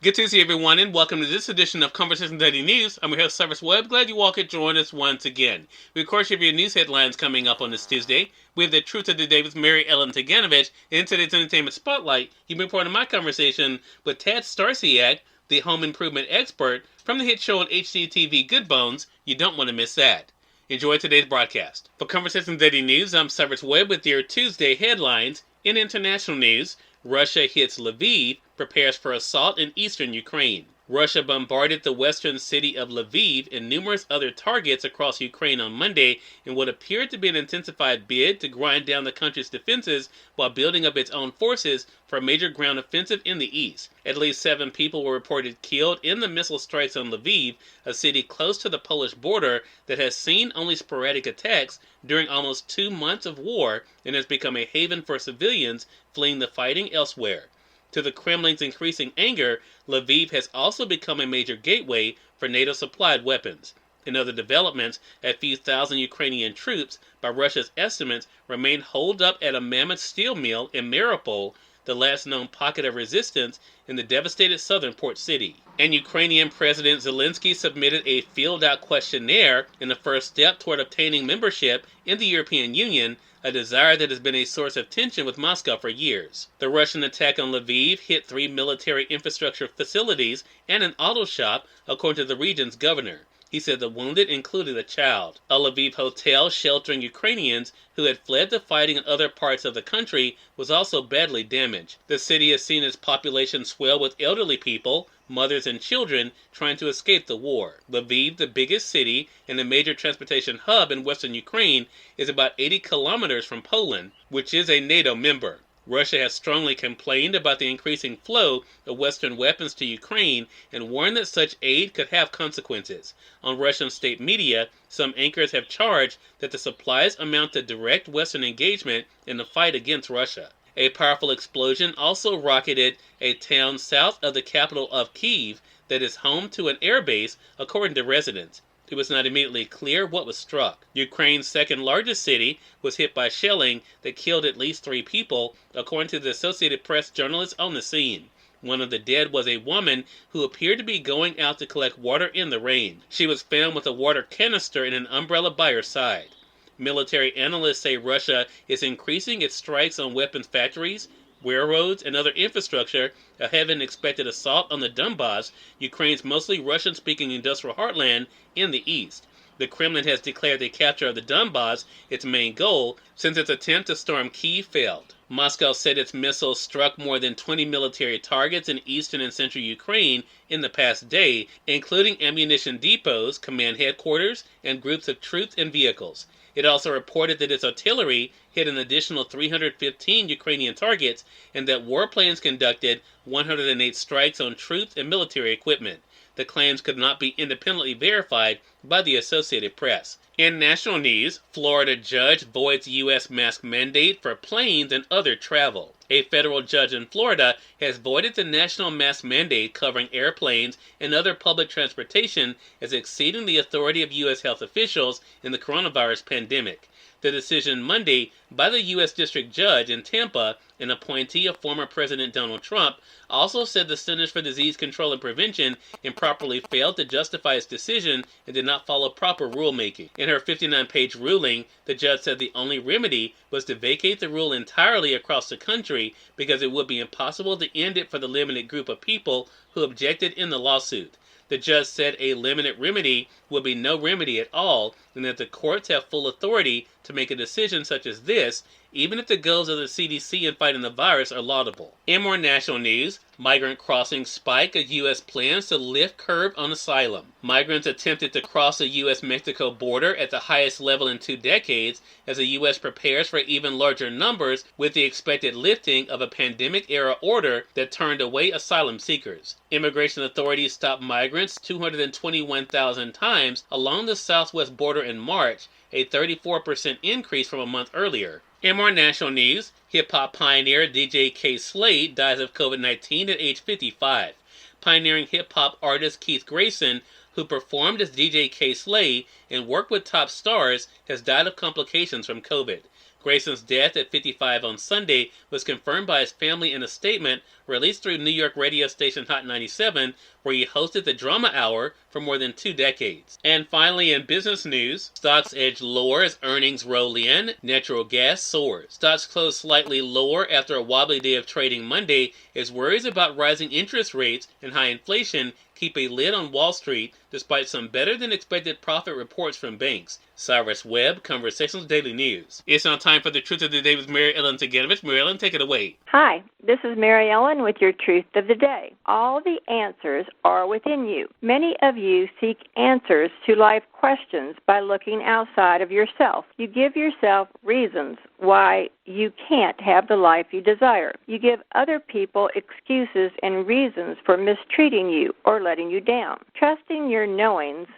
Good to see everyone, and welcome to this edition of Conversation Daily News. I'm your host, Cyrus Webb. Glad you all could join us once again. We, of course, have your news headlines coming up on this Tuesday. We have the Truth of the Day with Mary Ellen Ciganovich. In today's Entertainment Spotlight, you've been part of my conversation with Tad Starsiak, the home improvement expert from the hit show on HGTV Good Bones. You don't want to miss that. Enjoy today's broadcast. For Conversation Daily News, I'm Cyrus Webb with your Tuesday headlines. In international news, Russia hits Lviv, prepares for assault in eastern Ukraine. Russia bombarded the western city of Lviv and numerous other targets across Ukraine on Monday in what appeared to be an intensified bid to grind down the country's defenses while building up its own forces for a major ground offensive in the east. At least 7 people were reported killed in the missile strikes on Lviv, a city close to the Polish border that has seen only sporadic attacks during almost 2 months of war and has become a haven for civilians fleeing the fighting elsewhere. To the Kremlin's increasing anger, Lviv has also become a major gateway for NATO-supplied weapons. In other developments, a few thousand Ukrainian troops, by Russia's estimates, remain holed up at a mammoth steel mill in Mariupol, the last known pocket of resistance in the devastated southern port city. And Ukrainian President Zelensky submitted a filled-out questionnaire in the first step toward obtaining membership in the European Union, a desire that has been a source of tension with Moscow for years. The Russian attack on Lviv hit 3 military infrastructure facilities and an auto shop, according to the region's governor. He said the wounded included a child. A Lviv hotel sheltering Ukrainians who had fled the fighting in other parts of the country was also badly damaged. The city has seen its population swell with elderly people, mothers and children trying to escape the war. Lviv, the biggest city and a major transportation hub in western Ukraine, is about 80 kilometers from Poland, which is a NATO member. Russia has strongly complained about the increasing flow of Western weapons to Ukraine and warned that such aid could have consequences. On Russian state media, some anchors have charged that the supplies amount to direct Western engagement in the fight against Russia. A powerful explosion also rocketed a town south of the capital of Kyiv that is home to an air base, according to residents. It was not immediately clear what was struck. Ukraine's second largest city was hit by shelling that killed at least 3 people, according to the Associated Press journalists on the scene. One of the dead was a woman who appeared to be going out to collect water in the rain. She was found with a water canister and an umbrella by her side. Military analysts say Russia is increasing its strikes on weapons factories, railroads, and other infrastructure ahead of an expected assault on the Donbas, Ukraine's mostly Russian-speaking industrial heartland in the east. The Kremlin has declared the capture of the Donbas its main goal since its attempt to storm Kyiv failed. Moscow said its missiles struck more than 20 military targets in eastern and central Ukraine in the past day, including ammunition depots, command headquarters, and groups of troops and vehicles. It also reported that its artillery hit an additional 315 Ukrainian targets and that warplanes conducted 108 strikes on troops and military equipment. The claims could not be independently verified by the Associated Press. In national news, Florida judge voids U.S. mask mandate for planes and other travel. A federal judge in Florida has voided the national mask mandate covering airplanes and other public transportation as exceeding the authority of U.S. health officials in the coronavirus pandemic. The decision Monday by the U.S. District Judge in Tampa, an appointee of former President Donald Trump, also said the Centers for Disease Control and Prevention improperly failed to justify its decision and did not follow proper rulemaking. In her 59-page ruling, the judge said the only remedy was to vacate the rule entirely across the country because it would be impossible to end it for the limited group of people who objected in the lawsuit. The judge said a limited remedy would be no remedy at all, and that the courts have full authority to make a decision such as this, even if the goals of the CDC in fighting the virus are laudable. In more national news, migrant crossings spike as U.S. plans to lift curb on asylum. Migrants attempted to cross the U.S.-Mexico border at the highest level in 2 decades as the U.S. prepares for even larger numbers with the expected lifting of a pandemic-era order that turned away asylum seekers. Immigration authorities stopped migrants 221,000 times along the southwest border in March, a 34% increase from a month earlier. In more national news, hip-hop pioneer DJ K. Slade dies of COVID-19 at age 55. Pioneering hip-hop artist Keith Grayson, who performed as DJ K. Slade and worked with top stars, has died of complications from COVID. Grayson's death at 55 on Sunday was confirmed by his family in a statement released through New York radio station Hot 97, where he hosted the Drama Hour for more than 2 decades. And finally, in business news, stocks edge lower as earnings roll in. Natural gas soars. Stocks closed slightly lower after a wobbly day of trading Monday as worries about rising interest rates and high inflation keep a lid on Wall Street despite some better-than-expected profit reports from banks. Cyrus Webb, Conversations Daily News. It's now time for the Truth of the Day with Mary Ellen Ciganovich. Mary Ellen, take it away. Hi, this is Mary Ellen with your Truth of the Day. All the answers are within you. Many of you seek answers to life questions by looking outside of yourself. You give yourself reasons why you can't have the life you desire. You give other people excuses and reasons for mistreating you or letting you down. Trusting your knowings,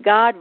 God's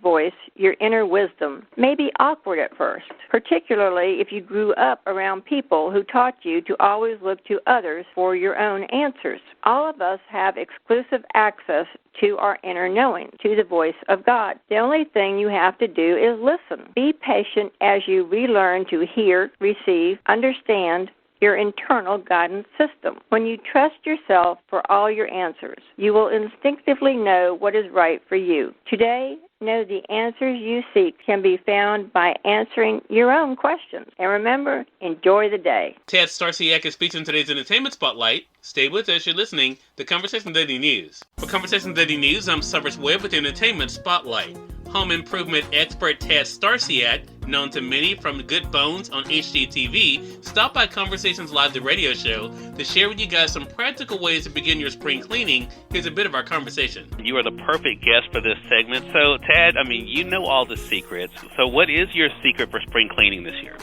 voice, your inner wisdom, may be awkward at first, particularly if you grew up around people who taught you to always look to others for your own answers. All of us have exclusive access to our inner knowing, to the voice of God. The only thing you have to do is listen. Be patient as you relearn to hear, receive, understand your internal guidance system. When you trust yourself for all your answers, you will instinctively know what is right for you. Today, know the answers you seek can be found by answering your own questions. And remember, enjoy the day. Ted Starsiak is featured in today's Entertainment Spotlight. Stay with us. You're listening to Conversation Daily News. For Conversation Daily News, I'm Cyrus Webb with the Entertainment Spotlight. Home improvement expert Ted Starsiak, known to many from Good Bones on HGTV, stopped by Conversations Live, the radio show, to share with you guys some practical ways to begin your spring cleaning. Here's a bit of our conversation. You are the perfect guest for this segment. So, Ted, you know all the secrets. So what is your secret for spring cleaning this year?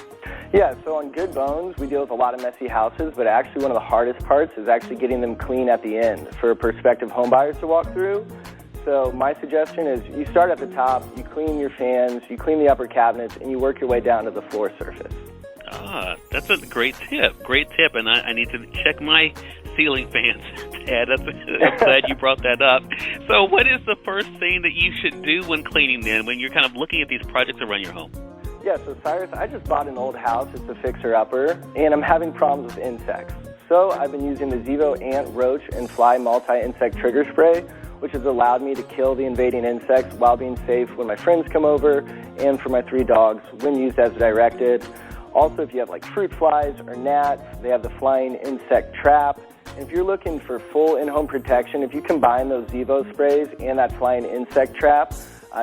Yeah, so on Good Bones, we deal with a lot of messy houses, but actually one of the hardest parts is actually getting them clean at the end for prospective home buyers to walk through. So my suggestion is you start at the top, you clean your fans, you clean the upper cabinets, and you work your way down to the floor surface. That's a great tip. And I need to check my ceiling fans, Ted. I'm glad you brought that up. So what is the first thing that you should do when cleaning then, when you're kind of looking at these projects around your home? Yeah, so Cyrus, I just bought an old house. It's a fixer-upper, and I'm having problems with insects. So I've been using the Zevo Ant, Roach, and Fly Multi-Insect Trigger Spray, which has allowed me to kill the invading insects while being safe when my friends come over and for my 3 dogs when used as directed. Also, if you have like fruit flies or gnats, they have the Flying Insect Trap. And if you're looking for full in-home protection, if you combine those Zevo sprays and that Flying Insect Trap,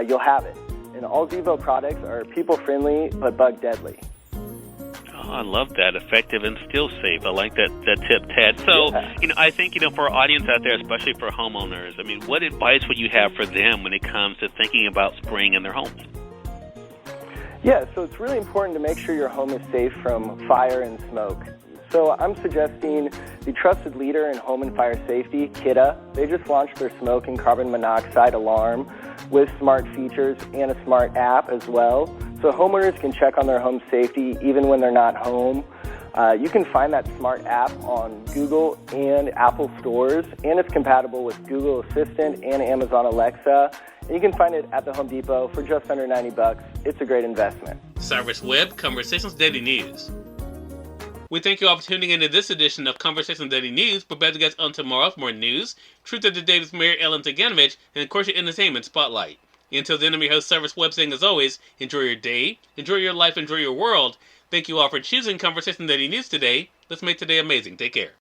you'll have it. And all Zevo products are people-friendly but bug-deadly. Oh, I love that. Effective and still safe. I like that tip, Ted. So, yeah. I think, for our audience out there, especially for homeowners, what advice would you have for them when it comes to thinking about spring in their homes? Yeah, so it's really important to make sure your home is safe from fire and smoke. So I'm suggesting the trusted leader in home and fire safety, Kidde. They just launched their smoke and carbon monoxide alarm with smart features and a smart app as well. So homeowners can check on their home safety even when they're not home. You can find that smart app on Google and Apple stores, and it's compatible with Google Assistant and Amazon Alexa. And you can find it at the Home Depot for just under $90. It's a great investment. Cyrus Webb, Conversations Daily News. We thank you all for tuning into this edition of Conversations Daily News. Prepare to get on tomorrow for more news, Truth of the Day with Mary Ellen Ciganovich, and of course your Entertainment Spotlight. Until then, I'm your host, Cyrus Webb, saying as always, enjoy your day, enjoy your life, enjoy your world. Thank you all for choosing Conversation Daily News today. Let's make today amazing. Take care.